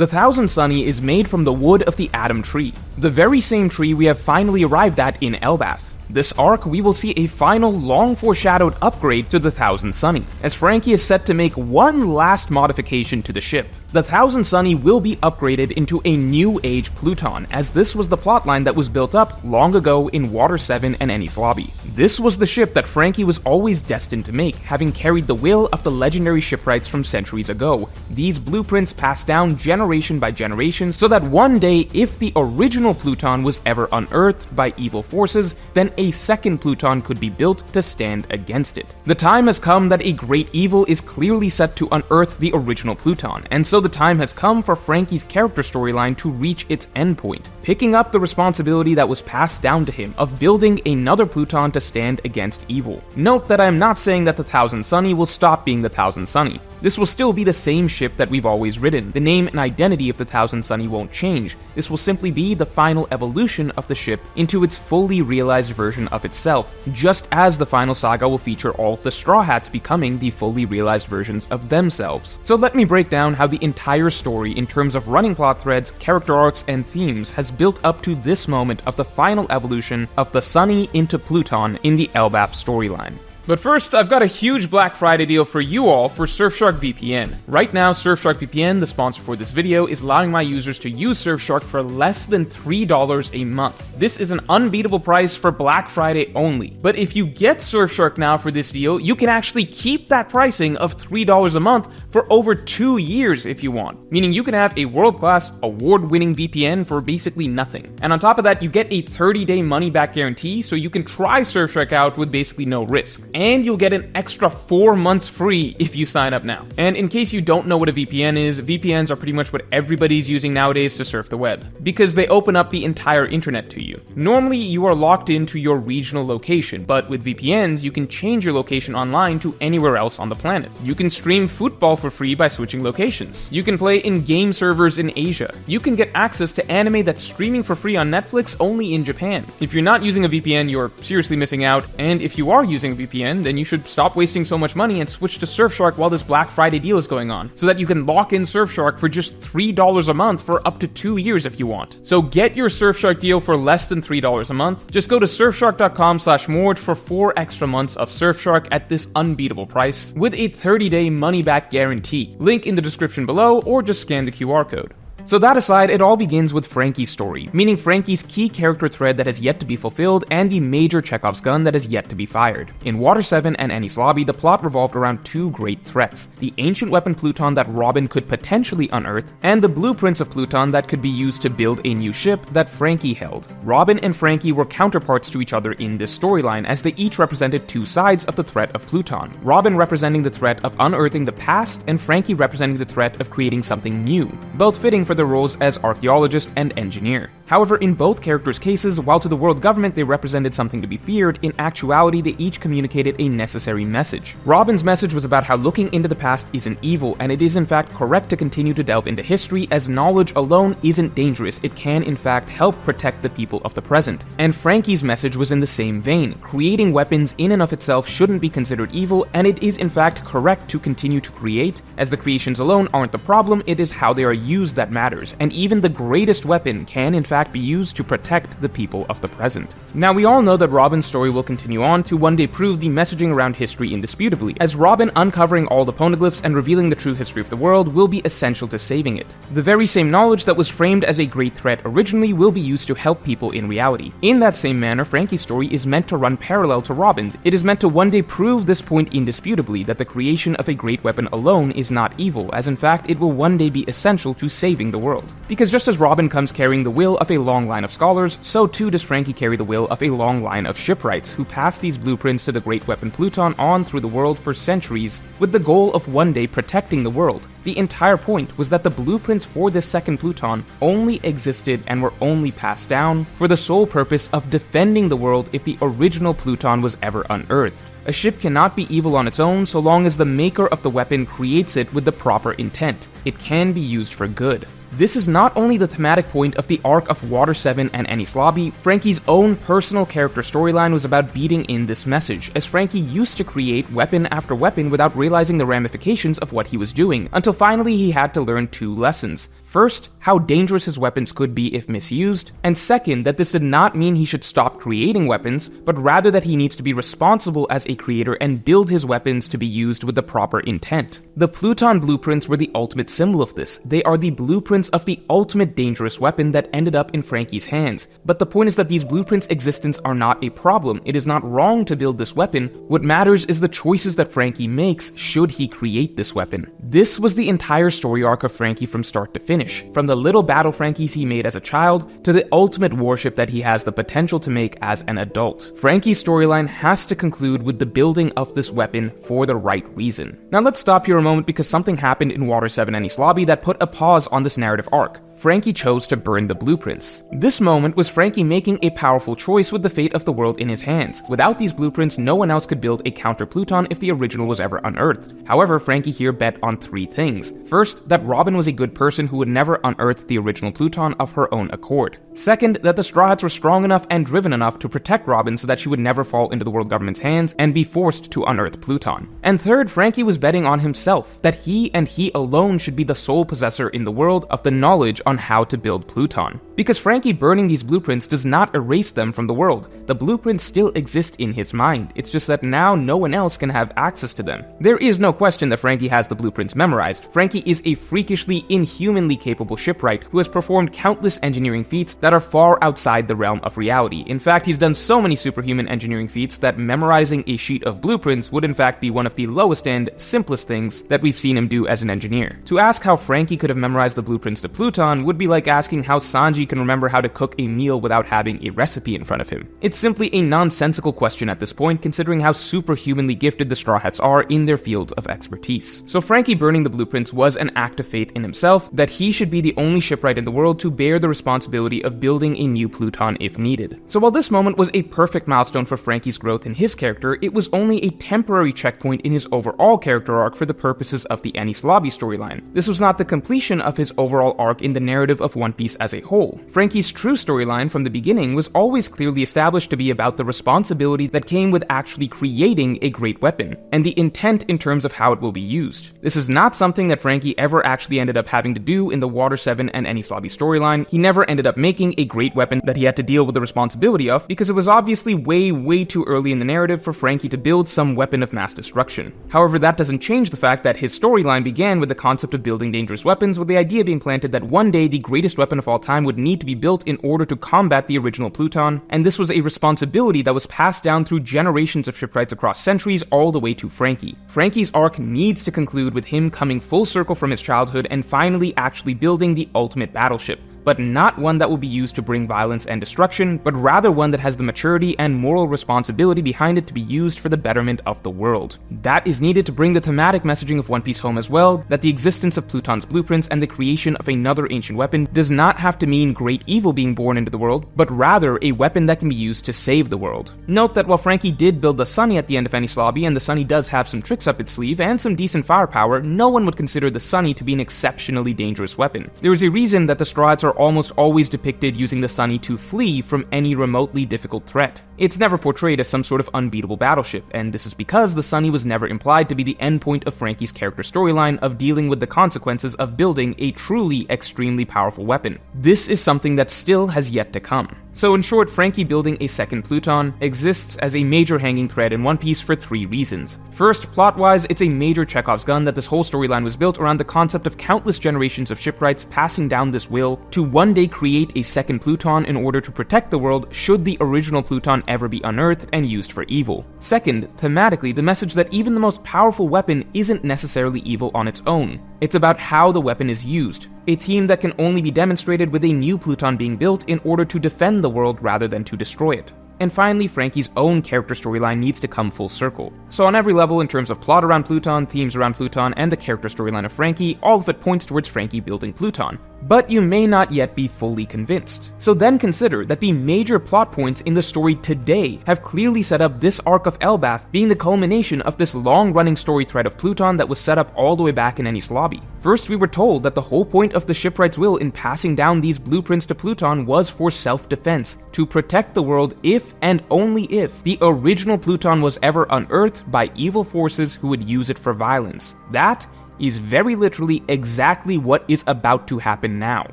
The Thousand Sunny is made from the wood of the Atom Tree, the very same tree we have finally arrived at in Elbaf. This arc, we will see a final, long-foreshadowed upgrade to the Thousand Sunny, as Franky is set to make one last modification to the ship. The Thousand Sunny will be upgraded into a new age Pluton, as this was the plotline that was built up long ago in Water 7 and Eni's Lobby. This was the ship that Franky was always destined to make, having carried the will of the legendary shipwrights from centuries ago. These blueprints passed down generation by generation, so that one day, if the original Pluton was ever unearthed by evil forces, then a second Pluton could be built to stand against it. The time has come that a great evil is clearly set to unearth the original Pluton, and so the time has come for Franky's character storyline to reach its endpoint, picking up the responsibility that was passed down to him of building another Pluton to stand against evil. Note that I am not saying that the Thousand Sunny will stop being the Thousand Sunny. This will still be the same ship that we've always ridden. The name and identity of the Thousand Sunny won't change. This will simply be the final evolution of the ship into its fully realized version of itself, just as the final saga will feature all of the Straw Hats becoming the fully realized versions of themselves. So let me break down how the entire story in terms of running plot threads, character arcs, and themes has built up to this moment of the final evolution of the Sunny into Pluton in the Elbaf storyline. But first, I've got a huge Black Friday deal for you all for Surfshark VPN. Right now, Surfshark VPN, the sponsor for this video, is allowing my users to use Surfshark for less than $3 a month. This is an unbeatable price for Black Friday only. But if you get Surfshark now for this deal, you can actually keep that pricing of $3 a month for over 2 years if you want. Meaning you can have a world-class, award-winning VPN for basically nothing. And on top of that, you get a 30-day money-back guarantee, so you can try Surfshark out with basically no risk. And you'll get an extra 4 months free if you sign up now. And in case you don't know what a VPN is, VPNs are pretty much what everybody's using nowadays to surf the web, because they open up the entire internet to you. Normally, you are locked into your regional location, but with VPNs, you can change your location online to anywhere else on the planet. You can stream football for free by switching locations. You can play in game servers in Asia. You can get access to anime that's streaming for free on Netflix only in Japan. If you're not using a VPN, you're seriously missing out, and if you are using a VPN, then you should stop wasting so much money and switch to Surfshark while this Black Friday deal is going on, so that you can lock in Surfshark for just $3 a month for up to 2 years if you want. So get your Surfshark deal for less than $3 a month. Just go to surfshark.com/morge for 4 extra months of Surfshark at this unbeatable price with a 30-day money-back guarantee. Link in the description below, or just scan the QR code. So that aside, it all begins with Franky's story, meaning Franky's key character thread that has yet to be fulfilled and the major Chekhov's gun that has yet to be fired. In Water 7 and Eni's Lobby, the plot revolved around 2 great threats: the ancient weapon Pluton that Robin could potentially unearth, and the blueprints of Pluton that could be used to build a new ship that Franky held. Robin and Franky were counterparts to each other in this storyline, as they each represented 2 sides of the threat of Pluton. Robin representing the threat of unearthing the past, and Franky representing the threat of creating something new, both fitting for their roles as archaeologist and engineer. However, in both characters' cases, while to the world government they represented something to be feared, in actuality they each communicated a necessary message. Robin's message was about how looking into the past isn't evil, and it is in fact correct to continue to delve into history, as knowledge alone isn't dangerous. It can in fact help protect the people of the present. And Franky's message was in the same vein. Creating weapons in and of itself shouldn't be considered evil, and it is in fact correct to continue to create, as the creations alone aren't the problem, it is how they are used that matters. And even the greatest weapon can in fact be used to protect the people of the present. Now, we all know that Robin's story will continue on to one day prove the messaging around history indisputably, as Robin uncovering all the poneglyphs and revealing the true history of the world will be essential to saving it. The very same knowledge that was framed as a great threat originally will be used to help people in reality. In that same manner, Franky's story is meant to run parallel to Robin's. It is meant to one day prove this point indisputably, that the creation of a great weapon alone is not evil, as in fact it will one day be essential to saving the world. Because just as Robin comes carrying the will of a long line of scholars, so too does Franky carry the will of a long line of shipwrights who pass these blueprints to the great weapon Pluton on through the world for centuries, with the goal of one day protecting the world. The entire point was that the blueprints for this second Pluton only existed and were only passed down for the sole purpose of defending the world if the original Pluton was ever unearthed. A ship cannot be evil on its own so long as the maker of the weapon creates it with the proper intent. It can be used for good. This is not only the thematic point of the arc of Water 7 and Eni's Lobby, Franky's own personal character storyline was about beating in this message, as Franky used to create weapon after weapon without realizing the ramifications of what he was doing, until finally he had to learn 2 lessons. First, how dangerous his weapons could be if misused, and second, that this did not mean he should stop creating weapons, but rather that he needs to be responsible as a creator and build his weapons to be used with the proper intent. The Pluton blueprints were the ultimate symbol of this. They are the blueprints of the ultimate dangerous weapon that ended up in Franky's hands. But the point is that these blueprints' existence are not a problem. It is not wrong to build this weapon. What matters is the choices that Franky makes should he create this weapon. This was the entire story arc of Franky from start to finish, from the little battle Frankies he made as a child to the ultimate warship that he has the potential to make as an adult. Franky's storyline has to conclude with the building of this weapon for the right reason. Now let's stop here a moment because something happened in Water 7 Enies Lobby that put a pause on this narrative arc. Franky chose to burn the blueprints. This moment was Franky making a powerful choice with the fate of the world in his hands. Without these blueprints, no one else could build a counter Pluton if the original was ever unearthed. However, Franky here bet on 3 things. First, that Robin was a good person who would never unearth the original Pluton of her own accord. Second, that the Straw Hats were strong enough and driven enough to protect Robin so that she would never fall into the world government's hands and be forced to unearth Pluton. And third, Franky was betting on himself, that he and he alone should be the sole possessor in the world of the knowledge on how to build Pluton. Because Franky burning these blueprints does not erase them from the world. The blueprints still exist in his mind. It's just that now no one else can have access to them. There is no question that Franky has the blueprints memorized. Franky is a freakishly, inhumanly capable shipwright who has performed countless engineering feats that are far outside the realm of reality. In fact, he's done so many superhuman engineering feats that memorizing a sheet of blueprints would in fact be one of the lowest end, simplest things that we've seen him do as an engineer. To ask how Franky could have memorized the blueprints to Pluton would be like asking how Sanji can remember how to cook a meal without having a recipe in front of him. It's simply a nonsensical question at this point, considering how superhumanly gifted the Straw Hats are in their fields of expertise. So Franky burning the blueprints was an act of faith in himself, that he should be the only shipwright in the world to bear the responsibility of building a new Pluton if needed. So while this moment was a perfect milestone for Franky's growth in his character, it was only a temporary checkpoint in his overall character arc for the purposes of the Enies Lobby storyline. This was not the completion of his overall arc in the narrative of One Piece as a whole. Franky's true storyline from the beginning was always clearly established to be about the responsibility that came with actually creating a great weapon, and the intent in terms of how it will be used. This is not something that Franky ever actually ended up having to do in the Water 7 and Enies Lobby storyline. He never ended up making a great weapon that he had to deal with the responsibility of, because it was obviously way too early in the narrative for Franky to build some weapon of mass destruction. However, that doesn't change the fact that his storyline began with the concept of building dangerous weapons, with the idea being planted that one day the greatest weapon of all time would need to be built in order to combat the original Pluton, and this was a responsibility that was passed down through generations of shipwrights across centuries all the way to Franky. Franky's arc needs to conclude with him coming full circle from his childhood and finally actually building the ultimate battleship. But not one that will be used to bring violence and destruction, but rather one that has the maturity and moral responsibility behind it to be used for the betterment of the world. That is needed to bring the thematic messaging of One Piece home as well, that the existence of Pluton's blueprints and the creation of another ancient weapon does not have to mean great evil being born into the world, but rather a weapon that can be used to save the world. Note that while Franky did build the Sunny at the end of Enies Lobby, and the Sunny does have some tricks up its sleeve and some decent firepower, no one would consider the Sunny to be an exceptionally dangerous weapon. There is a reason that the Straw Hats are almost always depicted using the Sunny to flee from any remotely difficult threat. It's never portrayed as some sort of unbeatable battleship, and this is because the Sunny was never implied to be the endpoint of Franky's character storyline of dealing with the consequences of building a truly extremely powerful weapon. This is something that still has yet to come. So in short, Franky building a second Pluton exists as a major hanging thread in One Piece for 3 reasons. First, plot-wise, it's a major Chekhov's gun that this whole storyline was built around the concept of countless generations of shipwrights passing down this will to one day create a second Pluton in order to protect the world should the original Pluton ever be unearthed and used for evil. Second, thematically, the message that even the most powerful weapon isn't necessarily evil on its own. It's about how the weapon is used, a theme that can only be demonstrated with a new Pluton being built in order to defend the world rather than to destroy it. And finally, Franky's own character storyline needs to come full circle. So on every level, in terms of plot around Pluton, themes around Pluton, and the character storyline of Franky, all of it points towards Franky building Pluton. But you may not yet be fully convinced. So then consider that the major plot points in the story today have clearly set up this arc of Elbaf being the culmination of this long-running story thread of Pluton that was set up all the way back in Enies Lobby. First, we were told that the whole point of the shipwright's will in passing down these blueprints to Pluton was for self-defense, to protect the world if and only if the original Pluton was ever unearthed by evil forces who would use it for violence. That is very literally exactly what is about to happen now.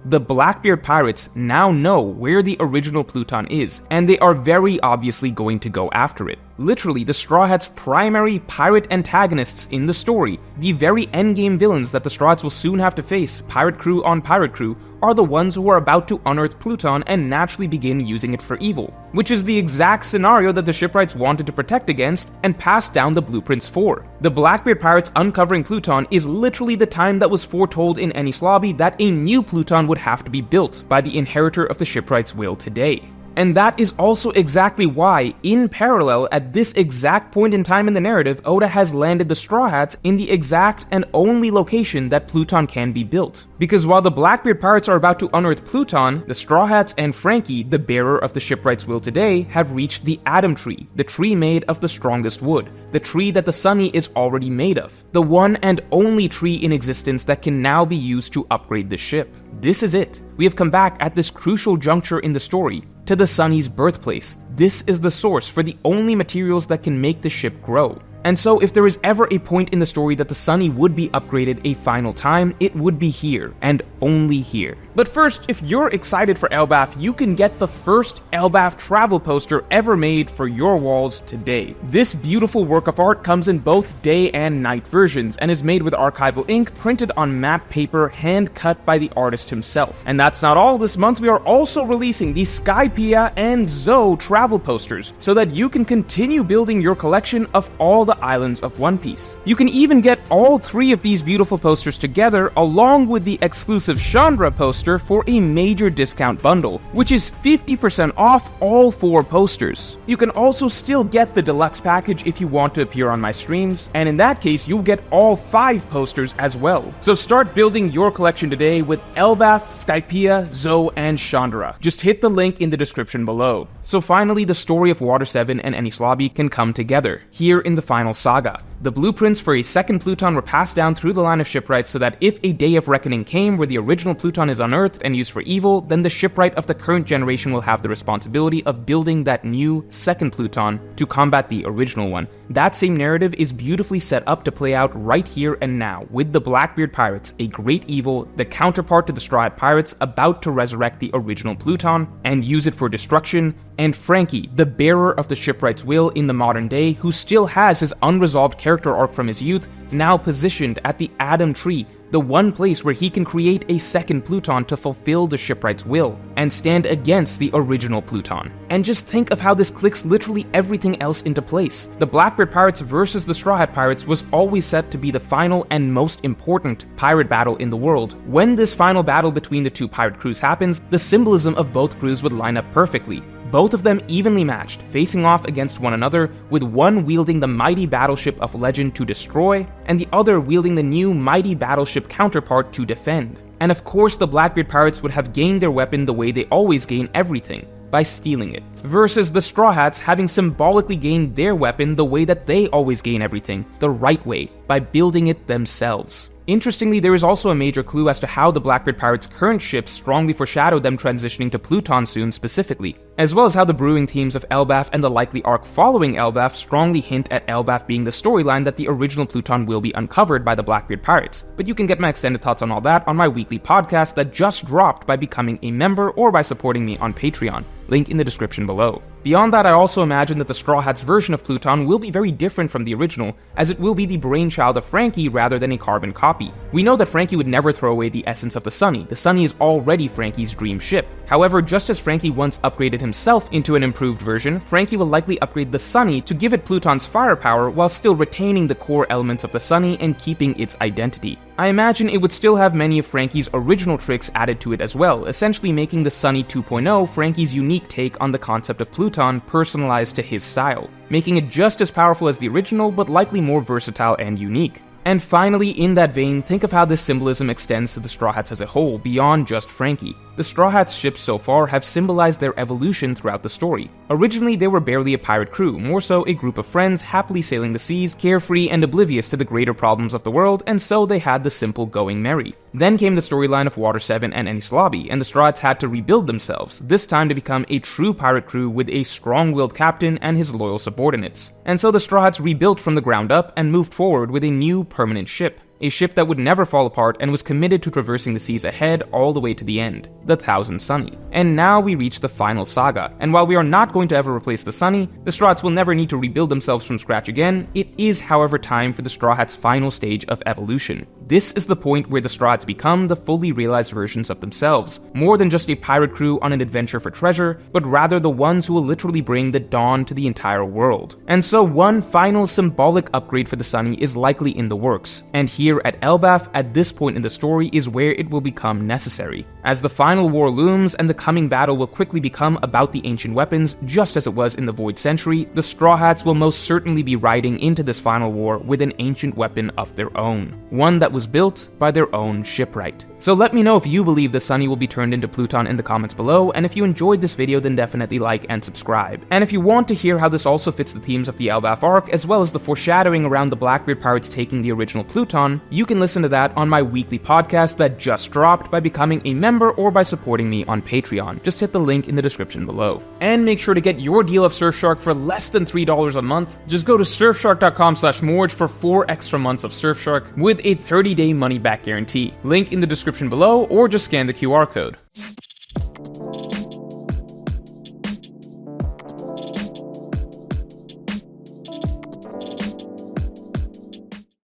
The Blackbeard pirates now know where the original Pluton is, and they are very obviously going to go after it. Literally, the Straw Hats' primary pirate antagonists in the story, the very endgame villains that the Straw Hats will soon have to face, pirate crew on pirate crew, are the ones who are about to unearth Pluton and naturally begin using it for evil, which is the exact scenario that the shipwrights wanted to protect against and pass down the blueprints for. The Blackbeard pirates uncovering Pluton is literally the time that was foretold in Enies Lobby that a new Pluton would have to be built by the inheritor of the shipwrights' will today. And that is also exactly why, in parallel, at this exact point in time in the narrative, Oda has landed the Straw Hats in the exact and only location that Pluton can be built. Because while the Blackbeard pirates are about to unearth Pluton, the Straw Hats and Franky, the bearer of the shipwright's will today, have reached the Atom Tree, the tree made of the strongest wood, the tree that the Sunny is already made of, the one and only tree in existence that can now be used to upgrade the ship. This is it. We have come back at this crucial juncture in the story to the Sunny's birthplace. This is the source for the only materials that can make the ship grow. And so if there is ever a point in the story that the Sunny would be upgraded a final time, it would be here, and only here. But first, if you're excited for Elbaf, you can get the first Elbaf travel poster ever made for your walls today. This beautiful work of art comes in both day and night versions, and is made with archival ink printed on matte paper, hand cut by the artist himself. And that's not all. This month we are also releasing the Skypiea and Zoe travel posters, so that you can continue building your collection of all the islands of One Piece. You can even get all three of these beautiful posters together along with the exclusive Chandra poster for a major discount bundle, which is 50% off all 4 posters. You can also still get the deluxe package if you want to appear on my streams, and in that case you'll get all 5 posters as well. So start building your collection today with Elbaf, Skypiea, Zoe, and Chandra. Just hit the link in the description below. So finally, the story of Water 7 and Enies Lobby can come together, here in the final saga. The blueprints for a second Pluton were passed down through the line of shipwrights so that if a day of reckoning came where the original Pluton is unearthed and used for evil, then the shipwright of the current generation will have the responsibility of building that new second Pluton to combat the original one. That same narrative is beautifully set up to play out right here and now, with the Blackbeard pirates, a great evil, the counterpart to the Straw Hat pirates, about to resurrect the original Pluton and use it for destruction, and Franky, the bearer of the shipwright's will in the modern day, who still has his unresolved character arc from his youth, now positioned at the Atom Tree, the one place where he can create a second Pluton to fulfill the shipwright's will, and stand against the original Pluton. And just think of how this clicks literally everything else into place. The Blackbeard pirates versus the Straw Hat pirates was always set to be the final and most important pirate battle in the world. When this final battle between the two pirate crews happens, the symbolism of both crews would line up perfectly. Both of them evenly matched, facing off against one another, with one wielding the mighty battleship of legend to destroy, and the other wielding the new mighty battleship counterpart to defend. And of course the Blackbeard pirates would have gained their weapon the way they always gain everything, by stealing it, versus the Straw Hats having symbolically gained their weapon the way that they always gain everything, the right way, by building it themselves. Interestingly, there is also a major clue as to how the Blackbeard pirates' current ships strongly foreshadowed them transitioning to Pluton soon specifically, as well as how the brewing themes of Elbaf and the likely arc following Elbaf strongly hint at Elbaf being the storyline that the original Pluton will be uncovered by the Blackbeard pirates. But you can get my extended thoughts on all that on my weekly podcast that just dropped by becoming a member or by supporting me on Patreon. Link in the description below. Beyond that, I also imagine that the Straw Hats' version of Pluton will be very different from the original, as it will be the brainchild of Franky rather than a carbon copy. We know that Franky would never throw away the essence of the Sunny. The Sunny is already Franky's dream ship. However, just as Franky once upgraded himself into an improved version, Franky will likely upgrade the Sunny to give it Pluton's firepower while still retaining the core elements of the Sunny and keeping its identity. I imagine it would still have many of Franky's original tricks added to it as well, essentially making the Sunny 2.0 Franky's unique take on the concept of Pluton personalized to his style, making it just as powerful as the original but likely more versatile and unique. And finally, in that vein, think of how this symbolism extends to the Straw Hats as a whole, beyond just Franky. The Straw Hats' ships so far have symbolized their evolution throughout the story. Originally, they were barely a pirate crew, more so a group of friends happily sailing the seas, carefree and oblivious to the greater problems of the world, and so they had the simple going merry. Then came the storyline of Water 7 and Enies Lobby, and the Straw Hats had to rebuild themselves, this time to become a true pirate crew with a strong-willed captain and his loyal subordinates. And so the Straw Hats rebuilt from the ground up and moved forward with a new permanent ship. a ship that would never fall apart and was committed to traversing the seas ahead all the way to the end, the Thousand Sunny. And now we reach the final saga, and while we are not going to ever replace the Sunny, the Straw Hats will never need to rebuild themselves from scratch again. It is, however, time for the Straw Hats' final stage of evolution. This is the point where the Straw Hats become the fully realized versions of themselves, more than just a pirate crew on an adventure for treasure, but rather the ones who will literally bring the dawn to the entire world. And so one final symbolic upgrade for the Sunny is likely in the works, and here at Elbaf, at this point in the story, is where it will become necessary. As the final war looms and the coming battle will quickly become about the ancient weapons, just as it was in the Void Century, the Straw Hats will most certainly be riding into this final war with an ancient weapon of their own, one that was built by their own shipwright. So let me know if you believe the Sunny will be turned into Pluton in the comments below, and if you enjoyed this video then definitely like and subscribe. And if you want to hear how this also fits the themes of the Elbaf arc, as well as the foreshadowing around the Blackbeard pirates taking the original Pluton, you can listen to that on my weekly podcast that just dropped by becoming a member or by supporting me on Patreon. Just hit the link in the description below. And make sure to get your deal of Surfshark for less than $3 a month. Just go to surfshark.com/morge for 4 extra months of Surfshark with a 30-day money-back guarantee. Link in the description below, or just scan the QR code.